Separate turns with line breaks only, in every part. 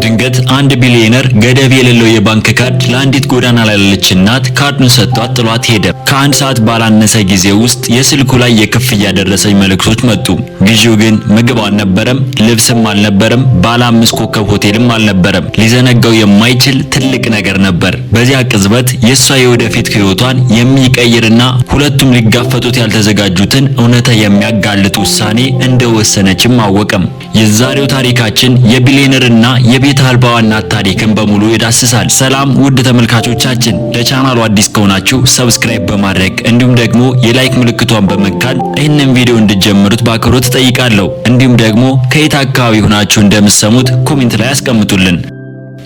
ድንገት አንድ ቢሊዮነር ገደብ የሌለው የባንክ ካርድ ለአንዲት ጎዳና ላይ ያለች እናት ካርዱን ሰጥቷት ጥሏት ሄደ። ከአንድ ሰዓት ባላነሰ ጊዜ ውስጥ የስልኩ ላይ የክፍያ ደረሰኝ መልእክቶች መጡ። ግዢው ግን ምግብ አልነበረም፣ ልብስም አልነበረም፣ ባለ 5 ኮከብ ሆቴልም አልነበረም። ሊዘነጋው የማይችል ትልቅ ነገር ነበር። በዚያ ቅጽበት የሷ የወደፊት ህይወቷን የሚቀይርና ሁለቱም ሊጋፈጡት ያልተዘጋጁትን እውነታ የሚያጋልጥ ውሳኔ እንደወሰነችም አወቀም። የዛሬው ታሪካችን የቢሊዮነርና የቤት አልባዋ እናት ታሪክን በሙሉ ይዳስሳል። ሰላም ውድ ተመልካቾቻችን፣ ለቻናሉ አዲስ ከሆናችሁ ሰብስክራይብ በማድረግ እንዲሁም ደግሞ የላይክ ምልክቷን በመንካት ይህንን ቪዲዮ እንድትጀምሩት በአክብሮት እጠይቃለሁ። እንዲሁም ደግሞ ከየት አካባቢ ሆናችሁ እንደምትሰሙት ኮሜንት ላይ አስቀምጡልን።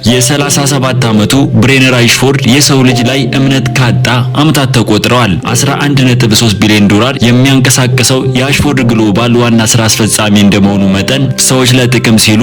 የ37 ዓመቱ ብሬነር አይሽፎርድ የሰው ልጅ ላይ እምነት ካጣ ዓመታት ተቆጥረዋል። 11.3 ቢሊዮን ዶላር የሚያንቀሳቅሰው የአሽፎርድ ግሎባል ዋና ስራ አስፈጻሚ እንደመሆኑ መጠን ሰዎች ለጥቅም ሲሉ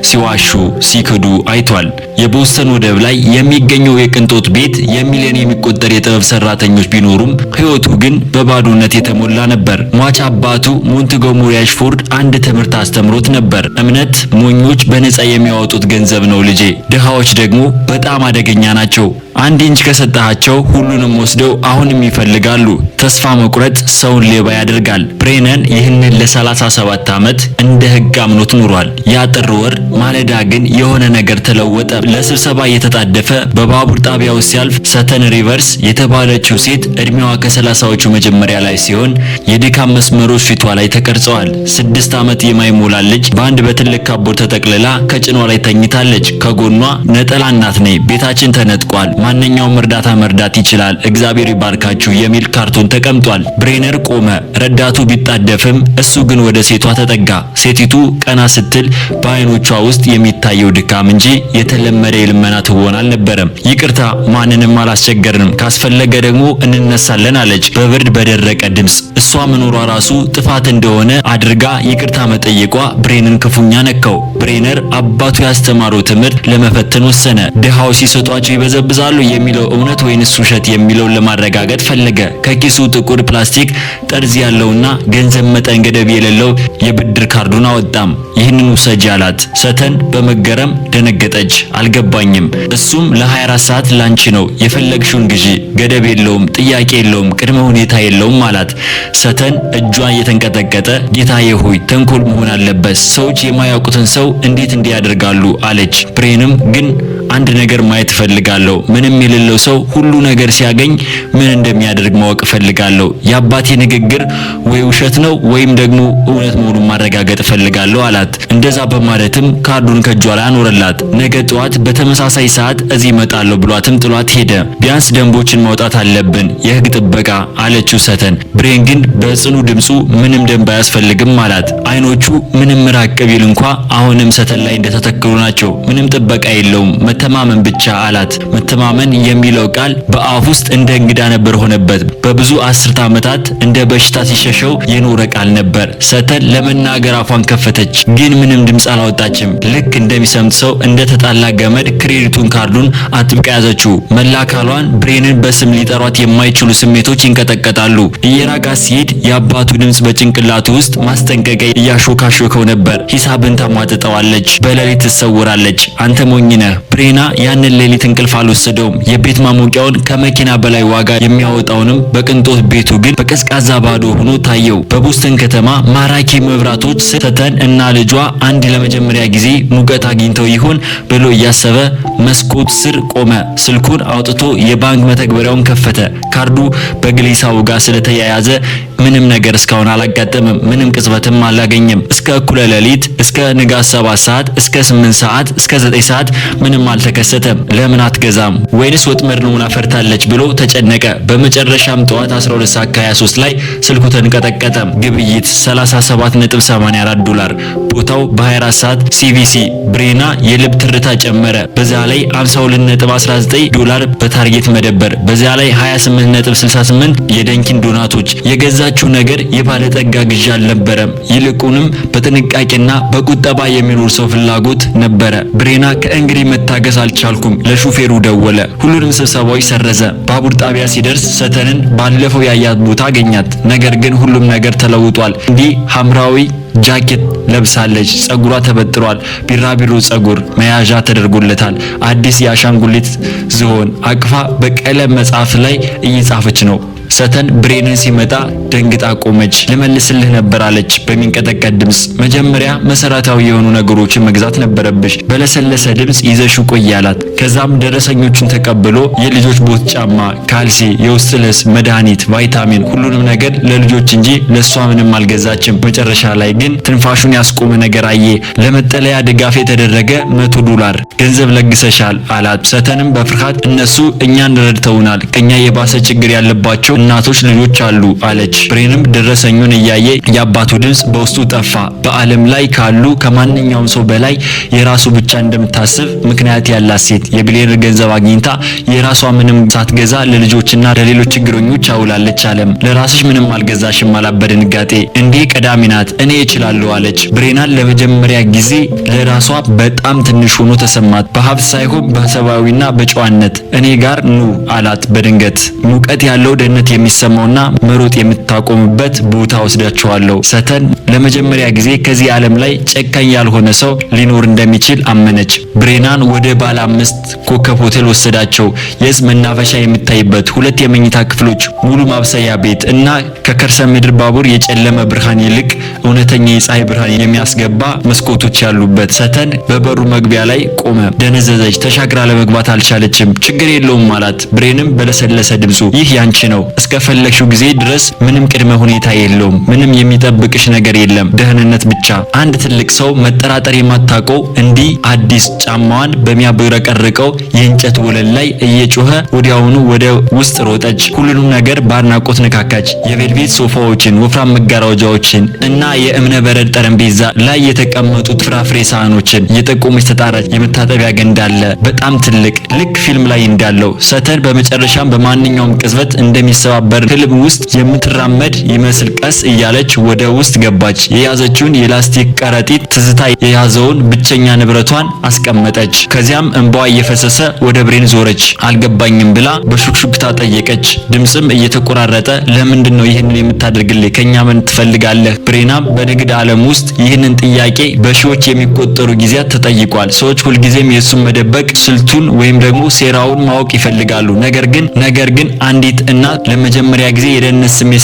ሲዋሹ ሲክዱ አይቷል። የቦስተን ወደብ ላይ የሚገኘው የቅንጦት ቤት የሚሊዮን የሚቆጠር የጥበብ ሰራተኞች ቢኖሩም ህይወቱ ግን በባዶነት የተሞላ ነበር። ሟች አባቱ ሞንትጎመሪ አይሽፎርድ አንድ ትምህርት አስተምሮት ነበር። እምነት ሞኞች በነፃ የሚያወጡት ገንዘብ ነው ልጄ፣ ድሃዎች ደግሞ በጣም አደገኛ ናቸው። አንድ ኢንች ከሰጣቸው ሁሉንም ወስደው አሁንም ይፈልጋሉ። ተስፋ መቁረጥ ሰውን ሌባ ያደርጋል። ብሬነን ይህንን ለ37 ዓመት እንደ ህግ አምኖት ኑሯል። ያ ጥር ወር ማለዳ ግን የሆነ ነገር ተለወጠ። ለስብሰባ እየተጣደፈ በባቡር ጣቢያው ሲያልፍ ሰተን ሪቨርስ የተባለችው ሴት እድሜዋ ከ30ዎቹ መጀመሪያ ላይ ሲሆን የድካም መስመሮች ፊቷ ላይ ተቀርጸዋል። 6 ዓመት የማይሞላ ልጅ በአንድ በትልቅ ካቦርድ ተጠቅልላ ከጭኗ ላይ ተኝታለች። ከጎኗ ነጠላ እናት ነይ፣ ቤታችን ተነጥቋል፣ ማንኛውም እርዳታ መርዳት ይችላል፣ እግዚአብሔር ይባርካችሁ የሚል ካርቶን ተቀምጧል። ብሬነር ቆመ። ረዳቱ ቢጣደፍም እሱ ግን ወደ ሴቷ ተጠጋ። ሴቲቱ ቀና ስትል በአይኖቿ ውስጥ የሚታየው ድካም እንጂ የተለመደ የልመና ትወና አልነበረም። ይቅርታ፣ ማንንም አላስቸገርንም፣ ካስፈለገ ደግሞ እንነሳለን አለች በብርድ በደረቀ ድምፅ። እሷ መኖሯ ራሱ ጥፋት እንደሆነ አድርጋ ይቅርታ መጠየቋ ብሬንን ክፉኛ ነካው። ብሬነር አባቱ ያስተማረው ትምህርት ለመፈተን ወሰነ። ድሃው ሲሰጧቸው ይበዘብዛሉ የሚለው እውነት ወይንስ ውሸት የሚለውን ለማረጋገጥ ፈለገ። ከኪሱ ጥቁር ፕላስቲክ ጠርዝ ያለውና ገንዘብ መጠን ገደብ የሌለው የብድር ካርዱን አወጣም። ይህንን ውሰጂ አላት። ሰተን በመገረም ደነገጠች። አልገባኝም። እሱም ለ24 ሰዓት ላንቺ ነው፣ የፈለግሽውን ግዢ፣ ገደብ የለውም፣ ጥያቄ የለውም፣ ቅድመ ሁኔታ የለውም አላት። ሰተን እጇን እየተንቀጠቀጠ ጌታዬ ሆይ ተንኮል መሆን አለበት፣ ሰዎች የማያውቁትን ሰው እንዴት እንዲያደርጋሉ አለች። ብሬንም ግን አንድ ነገር ማየት እፈልጋለሁ። ምንም የሌለው ሰው ሁሉ ነገር ሲያገኝ ምን እንደሚያደርግ ማወቅ እፈልጋለሁ። የአባቴ ንግግር ወይ ውሸት ነው ወይም ደግሞ እውነት መሆኑን ማረጋገጥ እፈልጋለሁ አላት። እንደዛ በማለትም ካርዱን ከእጇ ላይ አኖረላት። ነገ ጠዋት በተመሳሳይ ሰዓት እዚህ እመጣለሁ ብሏትም ጥሏት ሄደ። ቢያንስ ደንቦችን ማውጣት አለብን፣ የህግ ጥበቃ አለችው ሰተን። ብሬን ግን በጽኑ ድምፁ ምንም ደንብ አያስፈልግም አላት። አይኖቹ ምንም ራቅ ቢል እንኳ አሁንም ሰተን ላይ እንደተተከሉ ናቸው። ምንም ጥበቃ የለውም፣ መተማመን ብቻ አላት። መተማመን የሚለው ቃል በአፍ ውስጥ እንደ እንግዳ ነበር ሆነበት። በብዙ አስርት ዓመታት እንደ በሽታ ሲሸሸው የኖረ ቃል ነበር። ሰተን ለመናገር አፏን ከፈተች፣ ግን ምንም ድምፅ አላወጣችም። ልክ እንደሚሰምጥ ሰው እንደ ተጣላ ገመድ ክሬዲቱን ካርዱን አጥብቃ ያዘችው። መላ አካሏን ብሬንን በስም ሊጠሯት የማይችሉ ስሜቶች ይንቀጠቀጣሉ። እየራቃት ሲሄድ የአባቱ ድምፅ በጭንቅላቱ ውስጥ ማስጠንቀቂያ እያሾካሾከው ነበር። ሂሳብን ታሟጥጠዋለች፣ በሌሊት ትሰውራለች። አንተ ሞኝ ነህ። ብሬና ያንን ሌሊት እንቅልፍ አልወሰደውም። የቤት ማሞቂያውን ከመኪና በላይ ዋጋ የሚያወጣውንም በቅንጦት ቤቱ ግን በቀዝቃዛ ባዶ ሆኖ ታየው። በቦስተን ከተማ ማራኪ መብራቶች ሰተን እና ልጇ አንድ ለመጀመሪያ ጊዜ ሙቀት አግኝተው ይሆን ብሎ እያሰበ መስኮት ስር ቆመ። ስልኩን አውጥቶ የባንክ መተግበሪያውን ከፈተ። ካርዱ በግሊሳው ጋር ስለተያያዘ ምንም ነገር እስካሁን አላጋጠመም። ምንም ቅጽበትም አላገኘም። እስከ እኩለ ሌሊት፣ እስከ ንጋት 7 ሰዓት፣ እስከ 8 ሰዓት፣ እስከ 9 ሰዓት ምንም አልተከሰተም። ለምን አትገዛም ወይንስ ወጥመድ ነው ፈርታለች ብሎ ተጨነቀ። በመጨረሻም ጠዋት 12 ሰዓት ከ23 ላይ ስልኩ ተንቀጠቀጠ። ግብይት 37.84 ዶላር። ቦታው በ24 ሰዓት ሲቪሲ። ብሬና የልብ ትርታ ጨመረ። በዛ ላይ 52.19 ዶላር በታርጌት መደበር። በዛ ላይ 28.68 የደንኪን ዶናቶች። የገዛችው ነገር የባለጠጋ ግዢ አልነበረም። ይልቁንም በጥንቃቄና በቁጠባ የሚኖር ሰው ፍላጎት ነበረ። ብሬና ከእንግዲህ መታገስ አልቻልኩም፣ ለሹፌሩ ደወለ። ሁሉንም ስብሰባዎች ሰረዘ። ባቡር ጣቢያ ሲደርስ ሰተንን ባለፈው ያያት ቦታ አገኛት። ነገር ግን ሁሉም ነገር ተለውጧል። እንዲህ ሐምራዊ ጃኬት ለብሳለች። ጸጉሯ ተበጥሯል። ቢራቢሮ ጸጉር መያዣ ተደርጎለታል። አዲስ የአሻንጉሊት ዝሆን አቅፋ በቀለም መጽሐፍ ላይ እየጻፈች ነው። ሰተን ብሬንን ሲመጣ ደንግጣ ቆመች። ልመልስልህ ነበር አለች በሚንቀጠቀጥ ድምጽ። መጀመሪያ መሰረታዊ የሆኑ ነገሮችን መግዛት ነበረብሽ፣ በለሰለሰ ድምጽ ይዘሽው ቆይ አላት። ከዛም ደረሰኞቹን ተቀብሎ የልጆች ቦት ጫማ፣ ካልሲ፣ የውስጥ ልብስ፣ መድኃኒት፣ ቫይታሚን፣ ሁሉንም ነገር ለልጆች እንጂ ለሷ ምንም አልገዛችም። መጨረሻ ላይ ግን ትንፋሹን ያስቆመ ነገር አየ። ለመጠለያ ድጋፍ የተደረገ $100 ገንዘብ ለግሰሻል አላት። ሰተንም በፍርሃት እነሱ እኛን ረድተውናል፣ ከኛ የባሰ ችግር ያለባቸው እናቶች ልጆች አሉ አለች። ብሬንም ደረሰኙን እያየ የአባቱ ድምጽ በውስጡ ጠፋ። በዓለም ላይ ካሉ ከማንኛውም ሰው በላይ የራሱ ብቻ እንደምታስብ ምክንያት ያላት ሴት የቢሊየነር ገንዘብ አግኝታ የራሷ ምንም ሳትገዛ ለልጆችና ለሌሎች ችግረኞች አውላለች። አለም ለራስሽ ምንም አልገዛሽም አላት በድንጋጤ። እንዴ ቀዳሚ ናት፣ እኔ እችላለሁ አለች። ብሬናን ለመጀመሪያ ጊዜ ለራሷ በጣም ትንሽ ሆኖ ተሰማት። በሀብት ሳይሆን በሰብአዊና በጨዋነት እኔ ጋር ኑ አላት በድንገት። ሙቀት ያለው ደህንነት የሚሰማውና መሮጥ የምታቆምበት ቦታ ወስዳቸዋለሁ። ሰተን ለመጀመሪያ ጊዜ ከዚህ ዓለም ላይ ጨካኝ ያልሆነ ሰው ሊኖር እንደሚችል አመነች። ብሬናን ወደ ባለ 5 ኮከብ ሆቴል ወሰዳቸው። የህዝብ መናፈሻ የሚታይበት 2 የመኝታ ክፍሎች፣ ሙሉ ማብሰያ ቤት እና ከከርሰ ምድር ባቡር የጨለመ ብርሃን ይልቅ እውነተኛ የፀሐይ ብርሃን የሚያስገባ መስኮቶች ያሉበት። ሰተን በበሩ መግቢያ ላይ ቆመ። ደነዘዘች። ተሻግራ ለመግባት አልቻለችም። ችግር የለውም አላት። ብሬንም በለሰለሰ ድምፁ ይህ ያንቺ ነው፣ እስከፈለግሽው ጊዜ ድረስ ምንም ቅድመ ሁኔታ የለውም፣ ምንም የሚጠብቅሽ ነገር የለም፣ ደህንነት ብቻ። አንድ ትልቅ ሰው መጠራጠር የማታውቀው እንዲህ አዲስ ጫማዋን በሚያብረቀርቀው የእንጨት ወለል ላይ እየጮኸ ወዲያውኑ ወደ ውስጥ ሮጠች። ሁሉንም ነገር በአድናቆት ነካካች። የቬልቬት ሶፋዎችን፣ ወፍራም መጋረጃዎችን እና የእብነ በረድ ጠረጴዛ ላይ የተቀመጡት ፍራፍሬ ሳህኖችን እየጠቆመች ተጣራች። የመታጠቢያ ገንዳ አለ፣ በጣም ትልቅ፣ ልክ ፊልም ላይ እንዳለው። ሰተን በመጨረሻም በማንኛውም ቅጽበት እንደሚሰባበር ህልም ውስጥ የምትራመድ ይመስል ቀስ እያለች ወደ ውስጥ ገባች። የያዘችውን የላስቲክ ከረጢት ትዝታ የያዘውን ብቸኛ ንብረቷን አስቀመጠች። ከዚያም እንባዋ እየፈሰሰ ወደ ብሬን ዞረች። አልገባኝም ብላ በሹክሹክታ ጠየቀች። ድምጽም እየተቆራረጠ ለምንድን ነው ይህንን የምታደርግልኝ? ከኛ ምን ትፈልጋለህ? ብሬናም በንግድ ዓለም ውስጥ ይህንን ጥያቄ በሺዎች የሚቆጠሩ ጊዜያት ተጠይቋል። ሰዎች ሁልጊዜም የሱን መደበቅ ስልቱን ወይም ደግሞ ሴራውን ማወቅ ይፈልጋሉ። ነገር ግን አንዲት እናት ለመጀመሪያ ጊዜ የደህንነት ስሜት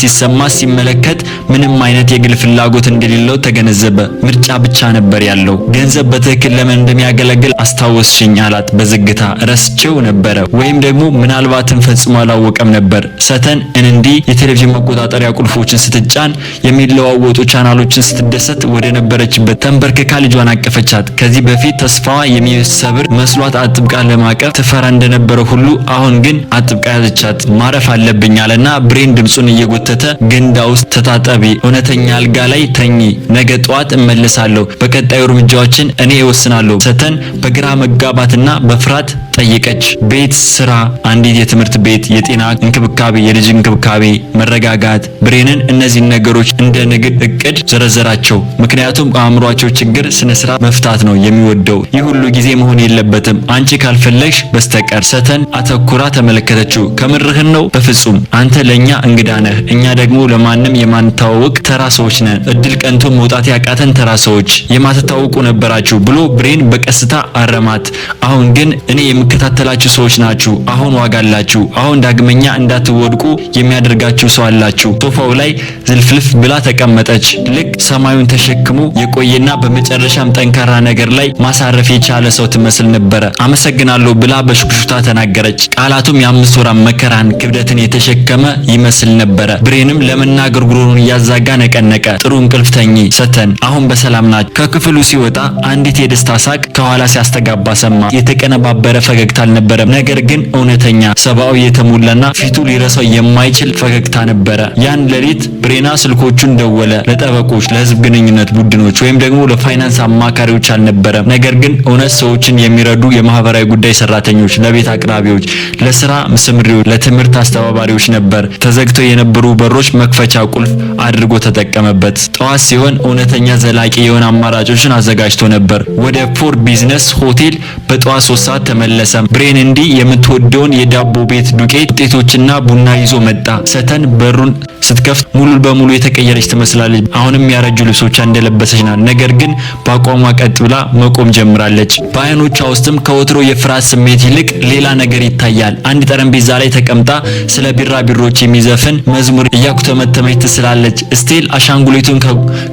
ሲመለከት ምንም አይነት የግል ፍላጎት እንደሌለው ተገነዘበ። ምርጫ ብቻ ነበር ያለው። ገንዘብ በትክክል ለምን እንደሚያገለግል አስታወስሽኝ አላት በዝግታ። ረስቼው ነበረ ወይም ደግሞ ምናልባትም ፈጽሞ አላወቀም ነበር። ሰተን እንዲህ የቴሌቪዥን መቆጣጠሪያ ቁልፎችን ስትጫን፣ የሚለዋወጡ ቻናሎችን ስትደሰት ወደ ነበረችበት ተንበርክካ ልጇን አቀፈቻት። ከዚህ በፊት ተስፋዋ የሚሰብር መስሏት አጥብቃ ለማቀፍ ትፈራ እንደነበረ ሁሉ አሁን ግን አጥብቃ ያዘቻት። ማረፍ አለብኝ አለና ብሬን ድምጹን እየጎተተ ገንዳ ውስጥ ተታጠቢ፣ እውነተኛ አልጋ ላይ ተኚ፣ ነገ ጠዋት እመለሳለሁ፣ በቀጣዩ እርምጃዎችን እኔ እወስናለሁ። ሰተን በግራ መጋባትና በፍርሃት ጠየቀች። ቤት፣ ስራ፣ አንዲት የትምህርት ቤት፣ የጤና እንክብካቤ፣ የልጅ እንክብካቤ፣ መረጋጋት። ብሬንን እነዚህን ነገሮች እንደ ንግድ እቅድ ዘረዘራቸው። ምክንያቱም አእምሯቸው ችግር ስነ ስርዓት መፍታት ነው የሚወደው። ይህ ሁሉ ጊዜ መሆን የለበትም አንቺ ካልፈለግሽ በስተቀር። ሰተን አተኩራ ተመለከተችው። ከምርህን ነው? በፍጹም አንተ ለኛ እንግዳ ነህ፣ እኛ ደግሞ ለማንም የማንታወቅ ተራ ሰዎች ነን። እድል ቀንቶ መውጣት ያቃተን ተራ ሰዎች የማትታወቁ ነበራችሁ ብሎ ብሬን በቀስታ አረማት። አሁን ግን እኔ የምከታተላችሁ ሰዎች ናችሁ። አሁን ዋጋ አላችሁ። አሁን ዳግመኛ እንዳትወድቁ የሚያደርጋችሁ ሰው አላችሁ። ሶፋው ላይ ዝልፍልፍ ብላ ተቀመጠች። ልክ ሰማዩን ተሸክሞ የቆየና በመጨረሻም ጠንካራ ነገር ላይ ማሳረፍ የቻለ ሰው ትመስል ነበረ። አመሰግናለሁ ብላ በሹክሹክታ ተናገረች። ቃላቱም የ5 ወራት መከራን ክብደትን የተሸከመ ይመስል ነበረ። ብሬንም ለመናገር ጉሮሮን እያዛጋ ነቀነቀ። ጥሩ እንቅልፍ ተኚ ሰተን፣ አሁን በሰላም ናቸው። ከክፍሉ ሲወጣ አንዲት የደስታ ሳቅ ከኋላ ሲያስተጋባ ሰማ። የተቀነባበረ ፈገግታ አልነበረም፣ ነገር ግን እውነተኛ፣ ሰብአዊ የተሞላና ፊቱ ሊረሳው የማይችል ፈገግታ ነበረ። ያን ሌሊት ብሬና ስልኮቹን ደወለ። ለጠበቆች፣ ለህዝብ ግንኙነት ቡድኖች ወይም ደግሞ ለፋይናንስ አማካሪዎች አልነበረም። ነገር ግን እውነት ሰዎችን የሚረዱ የማህበራዊ ጉዳይ ሰራተኞች፣ ለቤት አቅራቢዎች፣ ለስራ ስምሪዎች፣ ለትምህርት አስተባባሪዎች ነበር። ተዘግተው የነበሩ በሮች መክፈቻ ቁልፍ አድርጎ ተጠቀመበት። ጠዋት ሲሆን እውነተኛ ዘላቂ የሆነ አማራጮችን አዘጋጅቶ ነበር። ወደ ፎር ቢዝነስ ሆቴል በጠዋት 3 ሰዓት ተመለሰ። አልተመለሰም። ብሬን እንዲህ የምትወደውን የዳቦ ቤት ዱቄት ውጤቶችና ቡና ይዞ መጣ። ሰተን በሩን ስትከፍት ሙሉ በሙሉ የተቀየረች ትመስላለች። አሁንም ያረጁ ልብሶቿ እንደለበሰች ናት። ነገር ግን በአቋሟ ቀጥ ብላ መቆም ጀምራለች። በአይኖቿ ውስጥም ከወትሮ የፍርሃት ስሜት ይልቅ ሌላ ነገር ይታያል። አንድ ጠረጴዛ ላይ ተቀምጣ ስለ ቢራቢሮች የሚዘፍን መዝሙር እያኩተመተመች ትስላለች። ስቴል አሻንጉሊቱን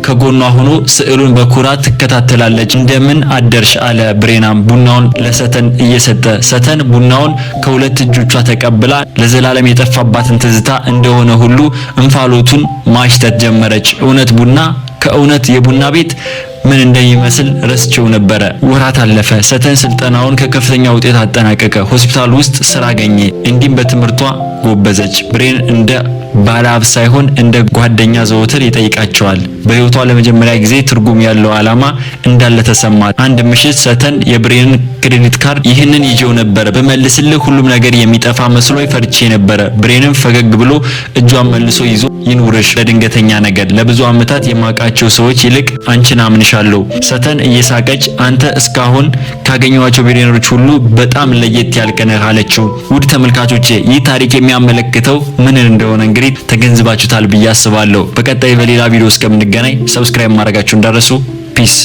ከጎኗ ሆኖ ስዕሉን በኩራት ትከታተላለች። እንደምን አደርሽ አለ ብሬናም ቡናውን ለሰተን እየሰጠ። ሰተን ቡናውን ከሁለት እጆቿ ተቀብላ ለዘላለም የጠፋባትን ትዝታ እንደሆነ ሁሉ እንፋሎቱን ማሽተት ጀመረች። እውነት ቡና ከእውነት የቡና ቤት ምን እንደሚመስል ረስቸው ነበረ። ወራት አለፈ። ሰተን ስልጠናውን ከከፍተኛ ውጤት አጠናቀቀ። ሆስፒታል ውስጥ ስራ አገኘ። እንዲሁም በትምህርቷ ጎበዘች። ብሬን እንደ ባለሀብት ሳይሆን እንደ ጓደኛ ዘወትር ይጠይቃቸዋል። በህይወቷ ለመጀመሪያ ጊዜ ትርጉም ያለው ዓላማ እንዳለ ተሰማት። አንድ ምሽት ሰተን የብሬንን ክሬዲት ካርድ ይህንን ይዤው ነበር በመልስልህ ሁሉም ነገር የሚጠፋ መስሎ ፈርቼ ነበር። ብሬንም ፈገግ ብሎ እጇን መልሶ ይዞ ይኑርሽ ለድንገተኛ ነገር ለብዙ ዓመታት የማውቃቸው ሰዎች ይልቅ አንቺን አምንሻለሁ። ሰተን እየሳቀች አንተ እስካሁን ካገኘኋቸው ቢሊዮነሮች ሁሉ በጣም ለየት ያልክ ነህ አለችው። ውድ ተመልካቾቼ ይህ ታሪክ የሚያመለክተው ምን እንደሆነ እንግዲህ ተገንዝባችሁታል ብዬ አስባለሁ። በቀጣይ በሌላ ቪዲዮ እስከምንገናኝ ሰብስክራይብ ማድረጋችሁን እንዳትረሱ። ፒስ